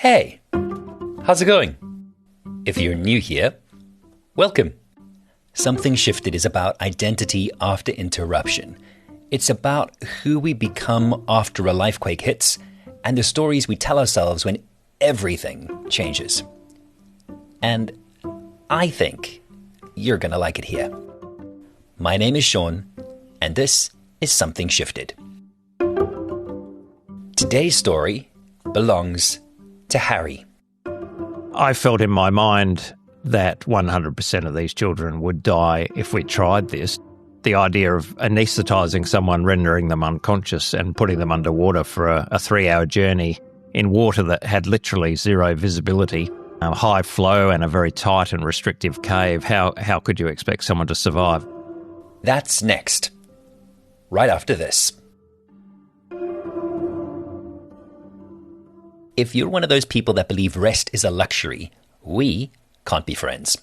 Hey, how's it going? If you're new here, welcome. Something Shifted is about identity after interruption. It's about who we become after a lifequake hits and the stories we tell ourselves when everything changes. And I think you're going to like it here. My name is Sean, and this is Something Shifted. Today's story belongs to Harry. I felt in my mind that 100% of these children would die if we tried this. The idea of anaesthetising someone, rendering them unconscious and putting them underwater for a 3-hour journey in water that had literally zero visibility, high flow and a very tight and restrictive cave, how could you expect someone to survive? That's next, right after this. If you're one of those people that believe rest is a luxury, we can't be friends.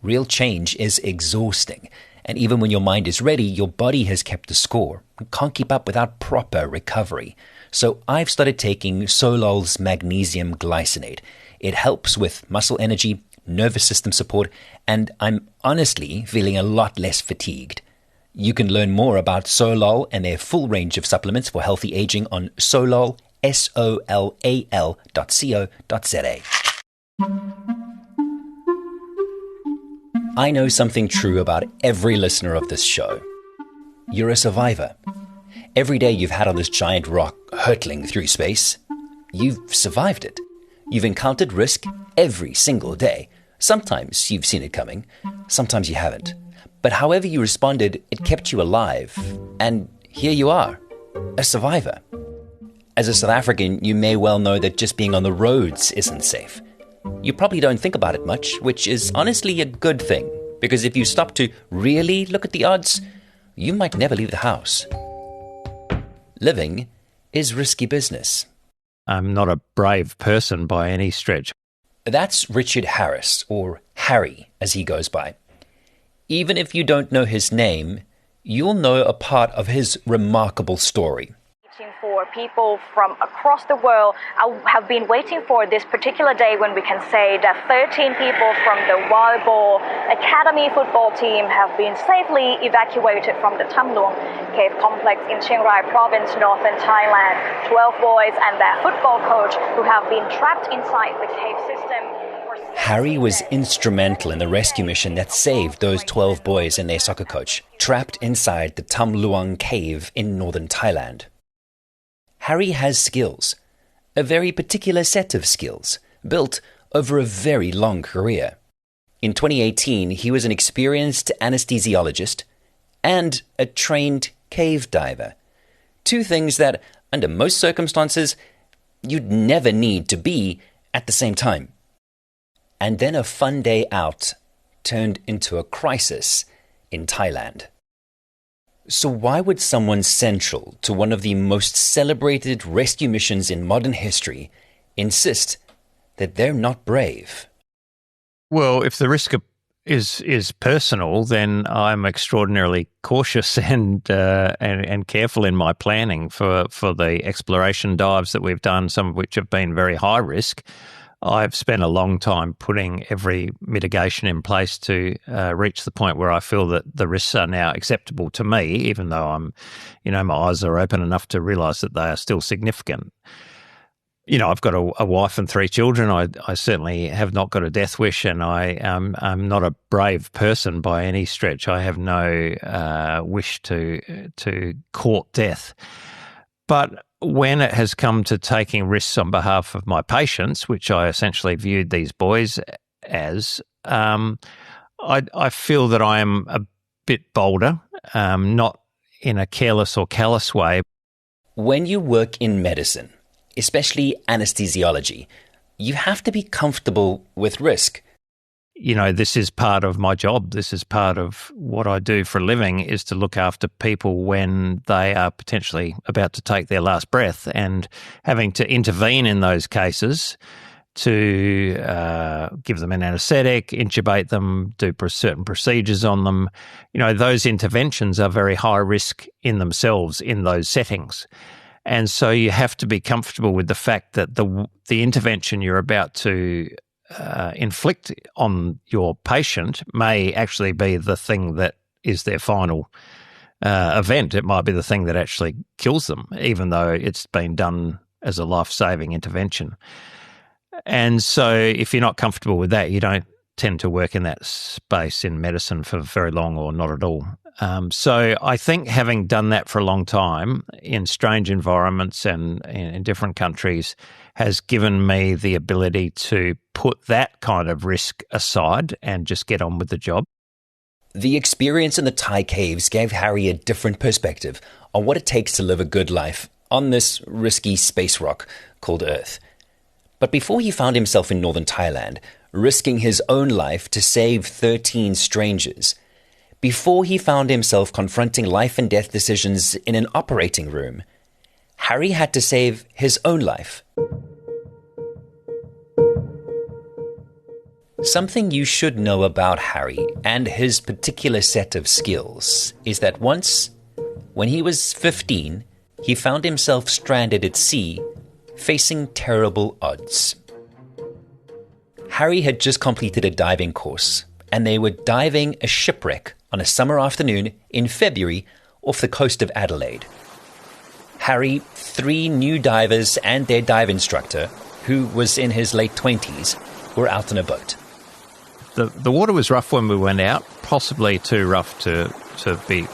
Real change is exhausting, and even when your mind is ready, your body has kept the score and can't keep up without proper recovery. So I've started taking Solol's magnesium glycinate. It helps with muscle energy, nervous system support, and I'm honestly feeling a lot less fatigued. You can learn more about Solol and their full range of supplements for healthy aging on Solol, solal.co.za. I know something true about every listener of this show. You're a survivor. Every day you've had on this giant rock hurtling through space, you've survived it. You've encountered risk every single day. Sometimes you've seen it coming, sometimes you haven't. But however you responded, it kept you alive. And here you are, a survivor. As a South African, you may well know that just being on the roads isn't safe. You probably don't think about it much, which is honestly a good thing, because if you stop to really look at the odds, you might never leave the house. Living is risky business. I'm not a brave person by any stretch. That's Richard Harris, or Harry as he goes by. Even if you don't know his name, you'll know a part of his remarkable story. For people from across the world, I have been waiting for this particular day when we can say that 13 people from the Wild Boar Academy football team have been safely evacuated from the Tham Luang cave complex in Chiang Rai province, northern Thailand. 12 boys and their football coach who have been trapped inside the cave system. Harry was instrumental in the rescue mission that saved those 12 boys and their soccer coach, trapped inside the Tham Luang cave in northern Thailand. Harry has skills, a very particular set of skills, built over a very long career. In 2018, he was an experienced anesthesiologist and a trained cave diver. Two things that, under most circumstances, you'd never need to be at the same time. And then a fun day out turned into a crisis in Thailand. So why would someone central to one of the most celebrated rescue missions in modern history insist that they're not brave? Well, if the risk is personal, then I'm extraordinarily cautious and careful in my planning for the exploration dives that we've done, some of which have been very high risk. I've spent a long time putting every mitigation in place to reach the point where I feel that the risks are now acceptable to me, even though my eyes are open enough to realise that they are still significant. I've got a wife and 3 children. I certainly have not got a death wish, and I'm not a brave person by any stretch. I have no wish to court death. But when it has come to taking risks on behalf of my patients, which I essentially viewed these boys as, I feel that I am a bit bolder, not in a careless or callous way. When you work in medicine, especially anesthesiology, you have to be comfortable with risk. This is part of my job. This is part of what I do for a living, is to look after people when they are potentially about to take their last breath, and having to intervene in those cases to give them an anaesthetic, intubate them, do certain procedures on them. Those interventions are very high risk in themselves in those settings. And so you have to be comfortable with the fact that the intervention you're about to inflict on your patient may actually be the thing that is their final event. It might be the thing that actually kills them, even though it's been done as a life-saving intervention. And so if you're not comfortable with that, you don't tend to work in that space in medicine for very long or not at all. So I think having done that for a long time in strange environments and in different countries has given me the ability to put that kind of risk aside and just get on with the job. The experience in the Thai caves gave Harry a different perspective on what it takes to live a good life on this risky space rock called Earth. But before he found himself in northern Thailand, risking his own life to save 13 strangers, before he found himself confronting life and death decisions in an operating room, Harry had to save his own life. Something you should know about Harry and his particular set of skills is that once, when he was 15, he found himself stranded at sea, facing terrible odds. Harry had just completed a diving course, and they were diving a shipwreck on a summer afternoon in February off the coast of Adelaide. Harry, 3 new divers and their dive instructor, who was in his late 20s, were out on a boat. The water was rough when we went out, possibly too rough to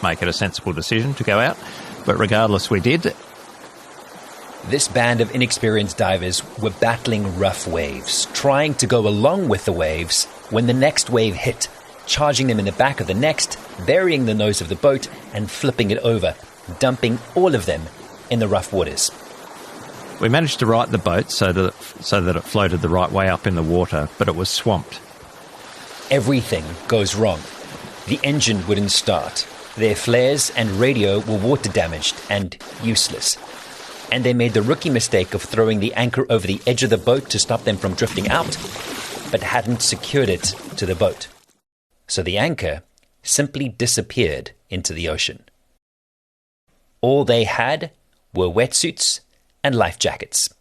make it a sensible decision to go out, but regardless, we did. This band of inexperienced divers were battling rough waves, trying to go along with the waves when the next wave hit, charging them in the back of the next, burying the nose of the boat and flipping it over, dumping all of them in the rough waters. We managed to right the boat so that it floated the right way up in the water, but it was swamped. Everything goes wrong. The engine wouldn't start. Their flares and radio were water damaged and useless. And they made the rookie mistake of throwing the anchor over the edge of the boat to stop them from drifting out, but hadn't secured it to the boat. So the anchor simply disappeared into the ocean. All they had were wetsuits and life jackets.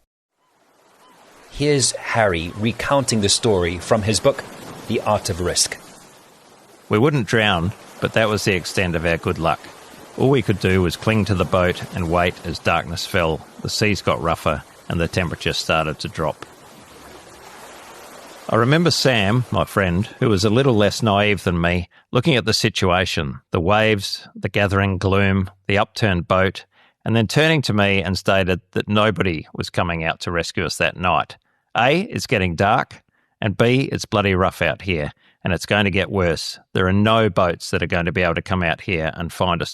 Here's Harry recounting the story from his book, The Art of Risk. We wouldn't drown, but that was the extent of our good luck. All we could do was cling to the boat and wait as darkness fell, the seas got rougher, and the temperature started to drop. I remember Sam, my friend, who was a little less naive than me, looking at the situation, the waves, the gathering gloom, the upturned boat, and then turning to me and stated that nobody was coming out to rescue us that night. A, it's getting dark, and B, it's bloody rough out here, and it's going to get worse. There are no boats that are going to be able to come out here and find us.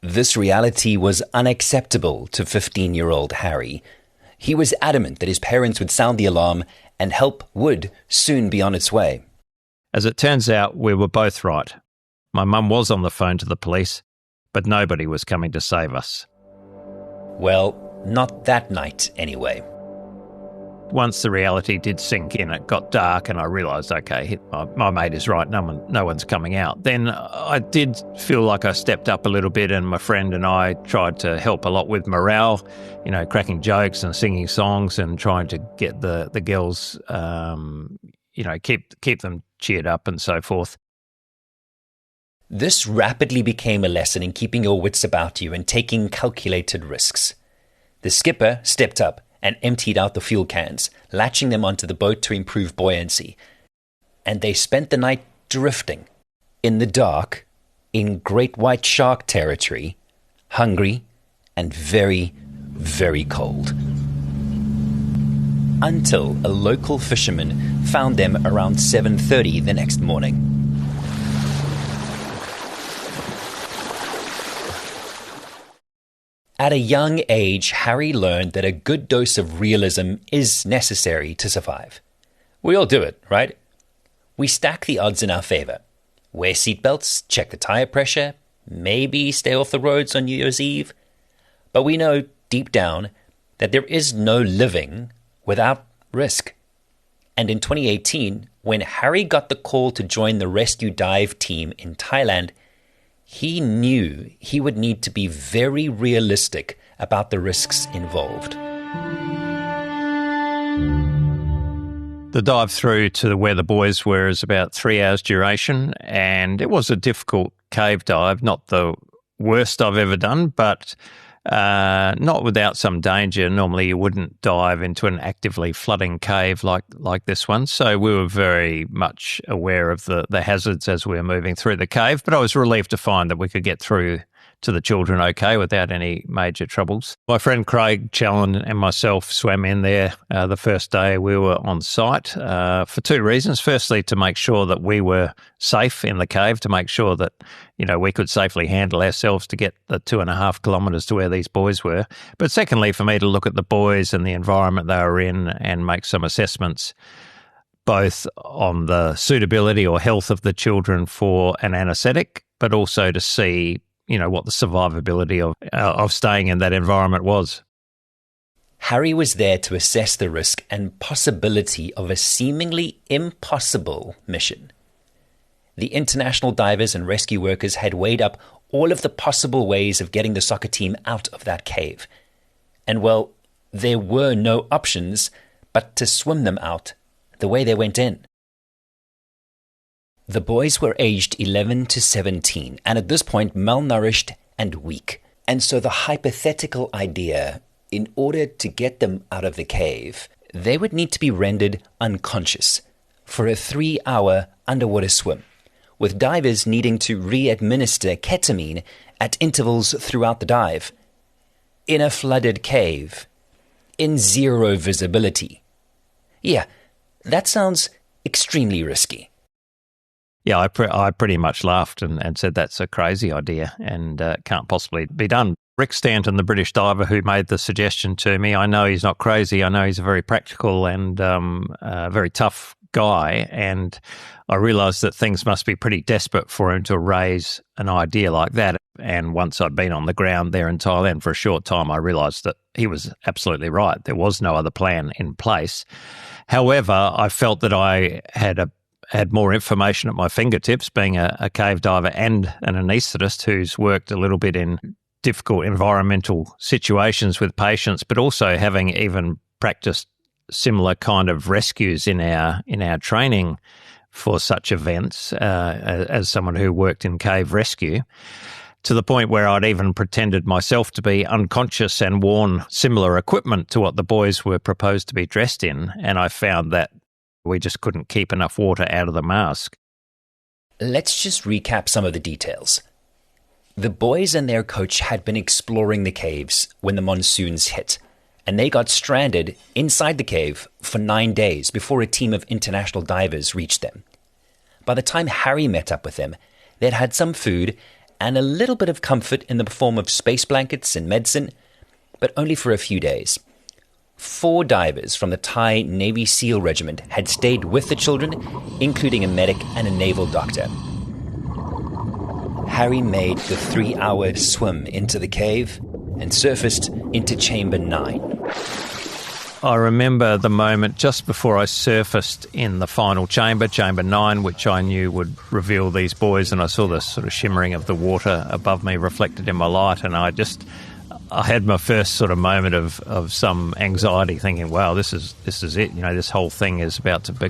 This reality was unacceptable to 15-year-old Harry. He was adamant that his parents would sound the alarm and help would soon be on its way. As it turns out, we were both right. My mum was on the phone to the police, but nobody was coming to save us. Well, not that night anyway. Once the reality did sink in, it got dark and I realised, okay, my mate is right, no one's coming out. Then I did feel like I stepped up a little bit, and my friend and I tried to help a lot with morale, cracking jokes and singing songs and trying to get the girls, keep them cheered up and so forth. This rapidly became a lesson in keeping your wits about you and taking calculated risks. The skipper stepped up and emptied out the fuel cans, latching them onto the boat to improve buoyancy. And they spent the night drifting, in the dark, in great white shark territory, hungry and very, very cold. Until a local fisherman found them around 7:30 the next morning. At a young age, Harry learned that a good dose of realism is necessary to survive. We all do it, right? We stack the odds in our favor. Wear seatbelts, check the tire pressure, maybe stay off the roads on New Year's Eve. But we know deep down that there is no living without risk. And in 2018, when Harry got the call to join the rescue dive team in Thailand, he knew he would need to be very realistic about the risks involved. The dive through to where the boys were is about 3 hours duration, and it was a difficult cave dive, not the worst I've ever done, but not without some danger. Normally you wouldn't dive into an actively flooding cave like this one, so we were very much aware of the hazards as we were moving through the cave, but I was relieved to find that we could get through to the children okay without any major troubles. My friend Craig Challen and myself swam in there the first day we were on site for two reasons. Firstly, to make sure that we were safe in the cave, to make sure that we could safely handle ourselves to get the 2.5 kilometres to where these boys were. But secondly, for me to look at the boys and the environment they were in and make some assessments both on the suitability or health of the children for an anaesthetic, but also to see what the survivability of staying in that environment was. Harry was there to assess the risk and possibility of a seemingly impossible mission. The international divers and rescue workers had weighed up all of the possible ways of getting the soccer team out of that cave. And well, there were no options but to swim them out the way they went in. The boys were aged 11 to 17 and at this point malnourished and weak. And so the hypothetical idea, in order to get them out of the cave, they would need to be rendered unconscious for a 3-hour underwater swim, with divers needing to re-administer ketamine at intervals throughout the dive, in a flooded cave, in zero visibility. Yeah, that sounds extremely risky. Yeah, I pretty much laughed and said that's a crazy idea and can't possibly be done. Rick Stanton, the British diver who made the suggestion to me, I know he's not crazy. I know he's a very practical and very tough guy, and I realised that things must be pretty desperate for him to raise an idea like that. And once I'd been on the ground there in Thailand for a short time, I realised that he was absolutely right. There was no other plan in place. However, I felt that I had more information at my fingertips, being a cave diver and an anaesthetist who's worked a little bit in difficult environmental situations with patients, but also having even practiced similar kind of rescues in our training for such events as someone who worked in cave rescue, to the point where I'd even pretended myself to be unconscious and worn similar equipment to what the boys were proposed to be dressed in, and I found that we just couldn't keep enough water out of the mask. Let's just recap some of the details. The boys and their coach had been exploring the caves when the monsoons hit, and they got stranded inside the cave for 9 days before a team of international divers reached them. By the time Harry met up with them, they'd had some food and a little bit of comfort in the form of space blankets and medicine, but only for a few days. 4 divers from the Thai Navy SEAL Regiment had stayed with the children, including a medic and a naval doctor. Harry made the 3-hour swim into the cave and surfaced into Chamber 9. I remember the moment just before I surfaced in the final chamber, Chamber 9, which I knew would reveal these boys, and I saw the sort of shimmering of the water above me reflected in my light, and I had my first sort of moment of some anxiety, thinking, wow, this is it. This whole thing is about to be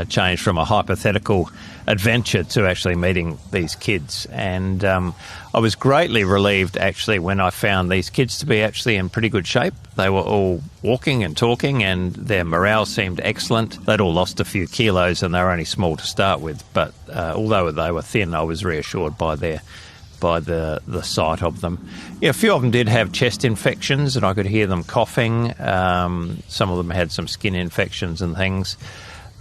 changed from a hypothetical adventure to actually meeting these kids. And I was greatly relieved, actually, when I found these kids to be actually in pretty good shape. They were all walking and talking, and their morale seemed excellent. They'd all lost a few kilos, and they were only small to start with. But although they were thin, I was reassured by the sight of them. Yeah, a few of them did have chest infections, and I could hear them coughing. Some of them had some skin infections and things.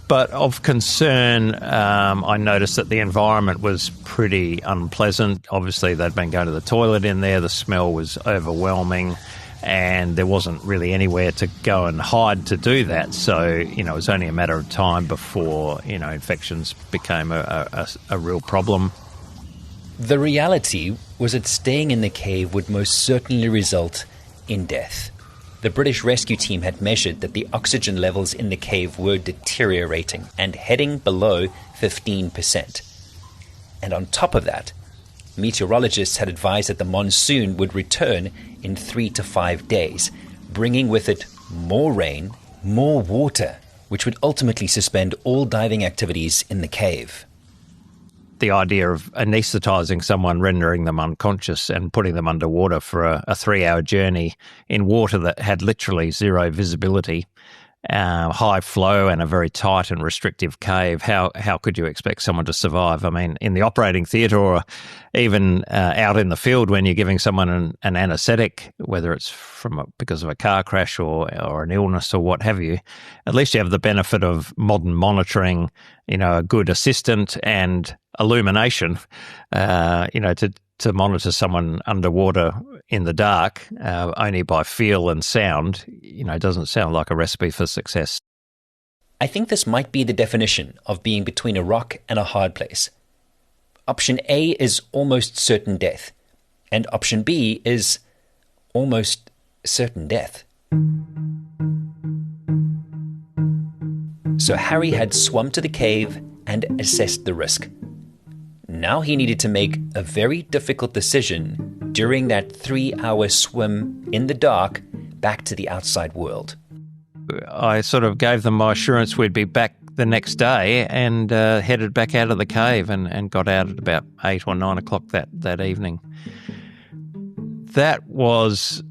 But of concern, I noticed that the environment was pretty unpleasant. Obviously, they'd been going to the toilet in there. The smell was overwhelming, and there wasn't really anywhere to go and hide to do that. So, it was only a matter of time before, infections became a real problem. The reality was that staying in the cave would most certainly result in death. The British rescue team had measured that the oxygen levels in the cave were deteriorating and heading below 15%. And on top of that, meteorologists had advised that the monsoon would return in 3 to 5 days, bringing with it more rain, more water, which would ultimately suspend all diving activities in the cave. The idea of anaesthetising someone, rendering them unconscious and putting them underwater for a 3-hour journey in water that had literally zero visibility, high flow and a very tight and restrictive cave, how could you expect someone to survive? I mean, in the operating theatre or even out in the field when you're giving someone an anaesthetic, whether it's because of a car crash or an illness or what have you, at least you have the benefit of modern monitoring, a good assistant and illumination, to monitor someone underwater in the dark only by feel and sound, doesn't sound like a recipe for success. I think this might be the definition of being between a rock and a hard place. Option A is almost certain death, and option B is almost certain death. So Harry had swum to the cave and assessed the risk. Now he needed to make a very difficult decision during that 3-hour swim in the dark back to the outside world. I sort of gave them my assurance we'd be back the next day and headed back out of the cave and got out at about 8 or 9 o'clock that evening. That was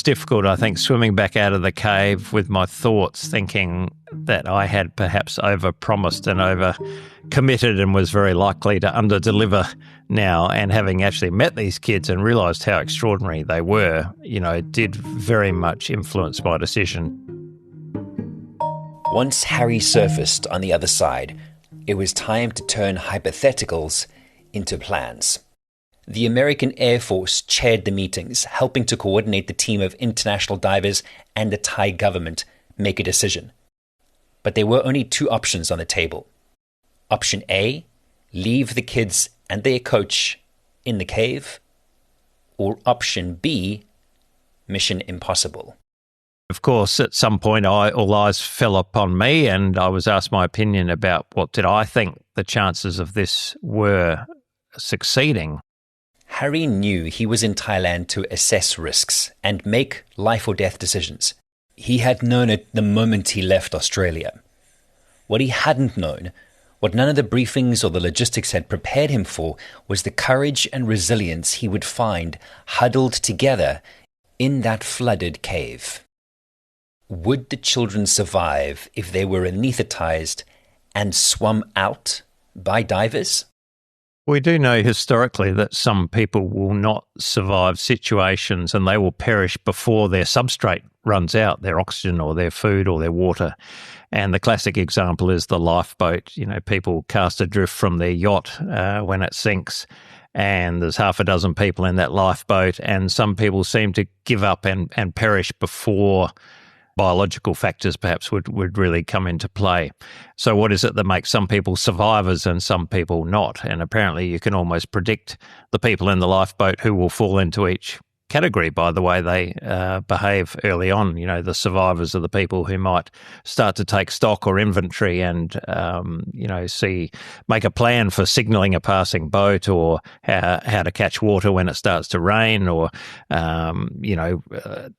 difficult, I think, swimming back out of the cave with my thoughts, thinking that I had perhaps over-promised and over-committed and was very likely to under-deliver now. And having actually met these kids and realised how extraordinary they were, it did very much influence my decision. Once Harry surfaced on the other side, it was time to turn hypotheticals into plans. The American Air Force chaired the meetings, helping to coordinate the team of international divers and the Thai government make a decision. But there were only 2 options on the table. Option A, leave the kids and their coach in the cave. Or option B, mission impossible. Of course, at some point, all eyes fell upon me and I was asked my opinion about what did I think the chances of this were succeeding. Harry knew he was in Thailand to assess risks and make life or death decisions. He had known it the moment he left Australia. What he hadn't known, what none of the briefings or the logistics had prepared him for, was the courage and resilience he would find huddled together in that flooded cave. Would the children survive if they were anaesthetized and swum out by divers? We do know historically that some people will not survive situations and they will perish before their substrate runs out, their oxygen or their food or their water. And the classic example is the lifeboat. People cast adrift from their yacht when it sinks and there's half a dozen people in that lifeboat and some people seem to give up and perish before biological factors perhaps would really come into play. So what is it that makes some people survivors and some people not? And apparently you can almost predict the people in the lifeboat who will fall into each category by the way they behave early on. The survivors are the people who might start to take stock or inventory and, make a plan for signalling a passing boat or how to catch water when it starts to rain or,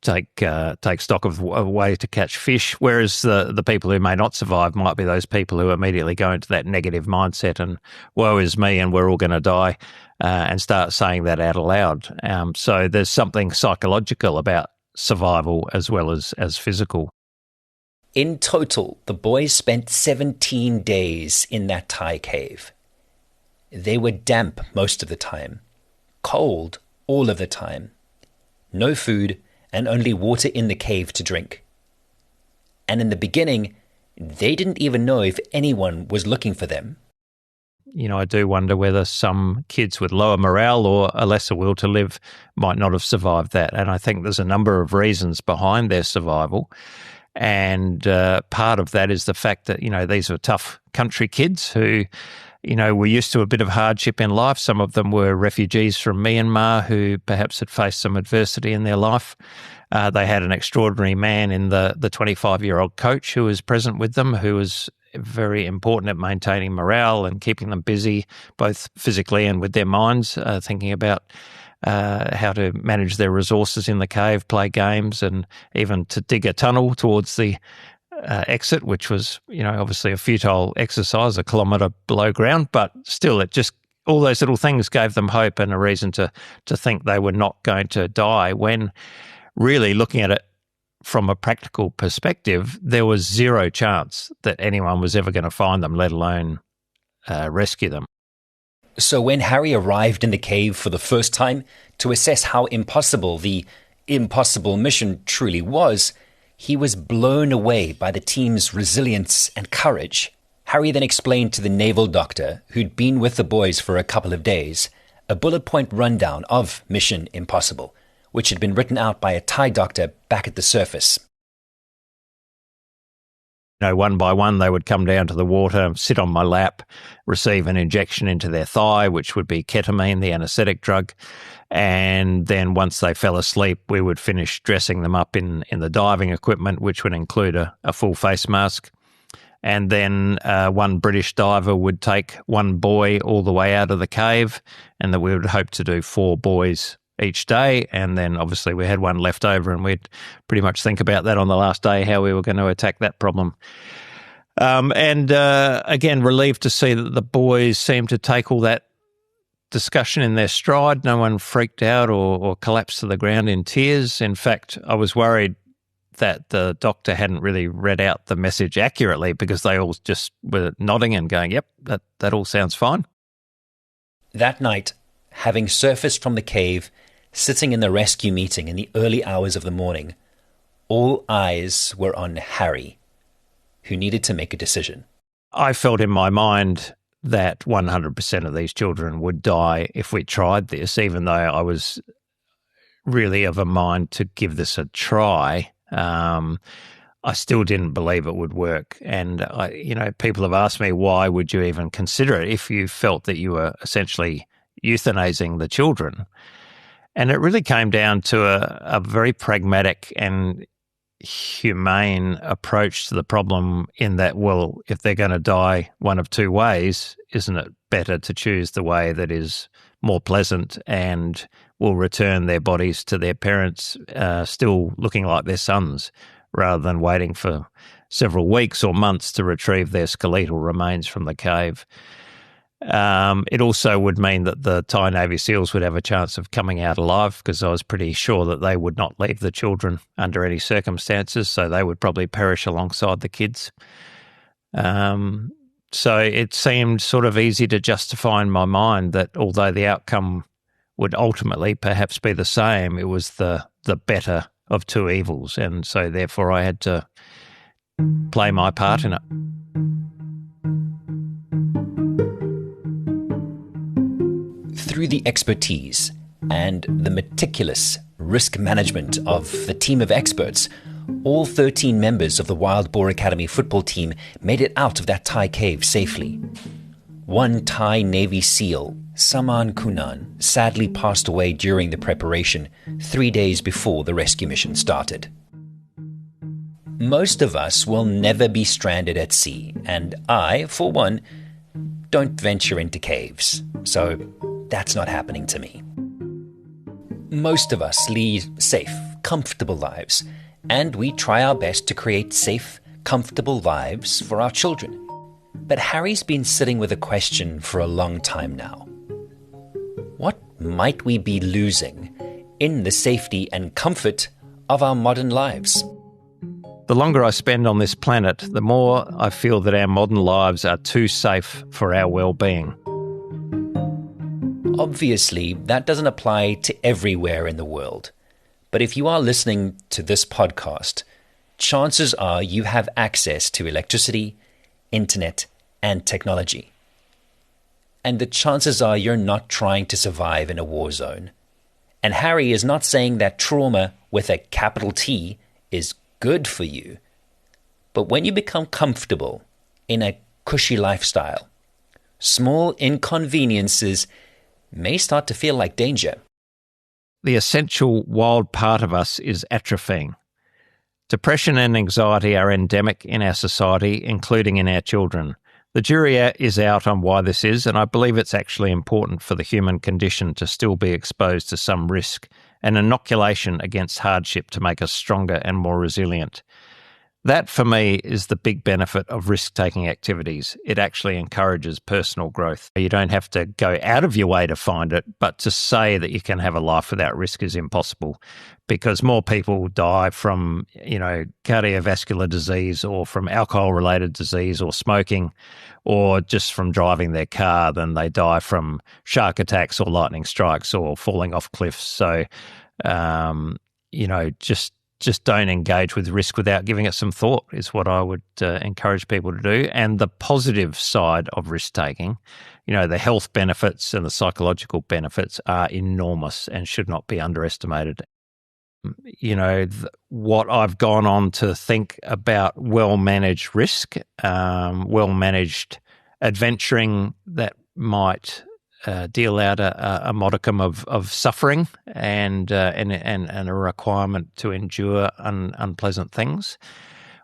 take stock of a way to catch fish. Whereas the people who may not survive might be those people who immediately go into that negative mindset and woe is me and we're all going to die. And start saying that out aloud. So there's something psychological about survival as well as physical. In total, the boys spent 17 days in that Thai cave. They were damp most of the time, cold all of the time, no food and only water in the cave to drink. And in the beginning, they didn't even know if anyone was looking for them. I do wonder whether some kids with lower morale or a lesser will to live might not have survived that. And I think there's a number of reasons behind their survival. And part of that is the fact that, these are tough country kids who, were used to a bit of hardship in life. Some of them were refugees from Myanmar who perhaps had faced some adversity in their life. They had an extraordinary man in the 25-year-old coach who was present with them, who was very important at maintaining morale and keeping them busy, both physically and with their minds, thinking about how to manage their resources in the cave, play games, and even to dig a tunnel towards the exit, which was, obviously a futile exercise, a kilometre below ground, but still all those little things gave them hope and a reason to think they were not going to die, when really, looking at it from a practical perspective, there was zero chance that anyone was ever going to find them, let alone rescue them. So when Harry arrived in the cave for the first time to assess how impossible the impossible mission truly was, he was blown away by the team's resilience and courage. Harry then explained to the naval doctor, who'd been with the boys for a couple of days, a bullet point rundown of Mission Impossible, which had been written out by a Thai doctor back at the surface. One by one, they would come down to the water, sit on my lap, receive an injection into their thigh, which would be ketamine, the anaesthetic drug. And then once they fell asleep, we would finish dressing them up in the diving equipment, which would include a full face mask. And then one British diver would take one boy all the way out of the cave, and that we would hope to do 4 boys each day. And then obviously we had one left over, and we'd pretty much think about that on the last day, how we were going to attack that problem. Again, relieved to see that the boys seemed to take all that discussion in their stride. No one freaked out or collapsed to the ground in tears. In fact, I was worried that the doctor hadn't really read out the message accurately, because they all just were nodding and going, yep, that all sounds fine. That night, having surfaced from the cave, sitting in the rescue meeting in the early hours of the morning, all eyes were on Harry, who needed to make a decision. I felt in my mind that 100% of these children would die if we tried this, even though I was really of a mind to give this a try. I still didn't believe it would work. And, people have asked me, why would you even consider it if you felt that you were essentially euthanizing the children? And it really came down to a very pragmatic and humane approach to the problem, in that, well, if they're going to die one of 2 ways, isn't it better to choose the way that is more pleasant and will return their bodies to their parents still looking like their sons, rather than waiting for several weeks or months to retrieve their skeletal remains from the cave? It also would mean that the Thai Navy SEALs would have a chance of coming out alive, because I was pretty sure that they would not leave the children under any circumstances, so they would probably perish alongside the kids. So it seemed sort of easy to justify in my mind that although the outcome would ultimately perhaps be the same, it was the better of 2 evils, and so therefore I had to play my part in it. Through the expertise and the meticulous risk management of the team of experts, all 13 members of the Wild Boar Academy football team made it out of that Thai cave safely. One Thai Navy SEAL, Saman Kunan, sadly passed away during the preparation 3 days before the rescue mission started. Most of us will never be stranded at sea, and I, for one, don't venture into caves, so that's not happening to me. Most of us lead safe, comfortable lives, and we try our best to create safe, comfortable lives for our children. But Harry's been sitting with a question for a long time now. What might we be losing in the safety and comfort of our modern lives? The longer I spend on this planet, the more I feel that our modern lives are too safe for our well-being. Obviously, that doesn't apply to everywhere in the world. But if you are listening to this podcast, chances are you have access to electricity, internet, and technology. And the chances are you're not trying to survive in a war zone. And Harry is not saying that trauma with a capital T is good for you. But when you become comfortable in a cushy lifestyle, small inconveniences may start to feel like danger. The essential wild part of us is atrophying. Depression and anxiety are endemic in our society, including in our children. The jury is out on why this is, and I believe it's actually important for the human condition to still be exposed to some risk and inoculation against hardship to make us stronger and more resilient. That, for me, is the big benefit of risk-taking activities. It actually encourages personal growth. You don't have to go out of your way to find it, but to say that you can have a life without risk is impossible, because more people die from, cardiovascular disease or from alcohol-related disease or smoking or just from driving their car than they die from shark attacks or lightning strikes or falling off cliffs. So, just don't engage with risk without giving it some thought is what I would encourage people to do. And the positive side of risk-taking, the health benefits and the psychological benefits are enormous and should not be underestimated. What I've gone on to think about well-managed risk, well-managed adventuring that might deal out a modicum of suffering and a requirement to endure unpleasant things,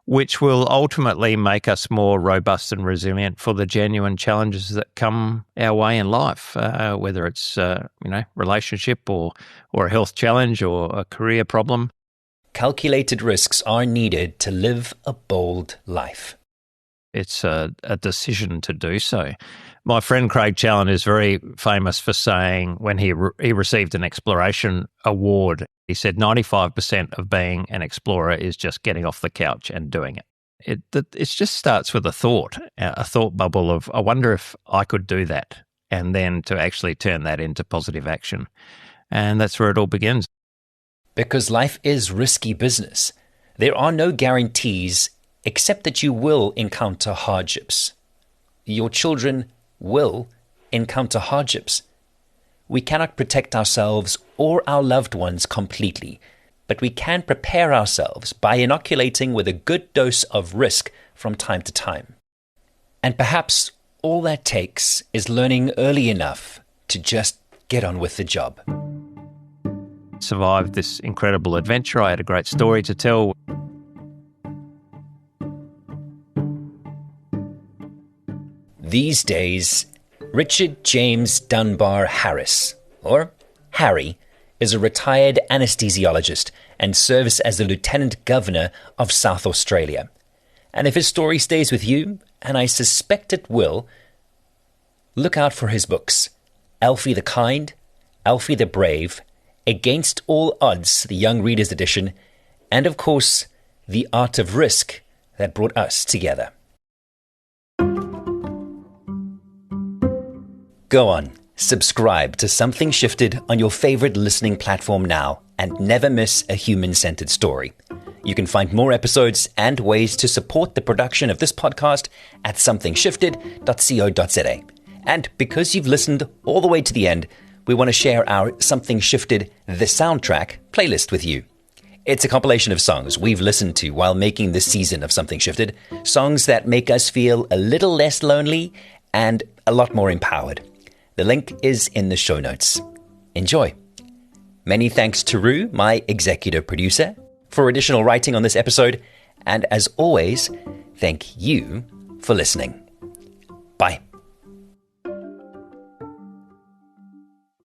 which will ultimately make us more robust and resilient for the genuine challenges that come our way in life, whether it's relationship or a health challenge or a career problem. Calculated risks are needed to live a bold life. It's a decision to do so. My friend Craig Challen is very famous for saying when he received an exploration award, he said 95% of being an explorer is just getting off the couch and doing it. It just starts with a thought bubble of, I wonder if I could do that, and then to actually turn that into positive action. And that's where it all begins. Because life is risky business. There are no guarantees except that you will encounter hardships. Your children will encounter hardships. We cannot protect ourselves or our loved ones completely, but we can prepare ourselves by inoculating with a good dose of risk from time to time. And perhaps all that takes is learning early enough to just get on with the job. Survived this incredible adventure. I had a great story to tell. These days, Richard James Dunbar Harris, or Harry, is a retired anesthesiologist and serves as the Lieutenant Governor of South Australia. And if his story stays with you, and I suspect it will, look out for his books, Alfie the Kind, Alfie the Brave, Against All Odds, the Young Readers Edition, and of course, The Art of Risk that brought us together. Go on, subscribe to Something Shifted on your favorite listening platform now and never miss a human-centered story. You can find more episodes and ways to support the production of this podcast at somethingshifted.co.za. And because you've listened all the way to the end, we want to share our Something Shifted The Soundtrack playlist with you. It's a compilation of songs we've listened to while making this season of Something Shifted, songs that make us feel a little less lonely and a lot more empowered. The link is in the show notes. Enjoy. Many thanks to Rue, my executive producer, for additional writing on this episode. And as always, thank you for listening. Bye.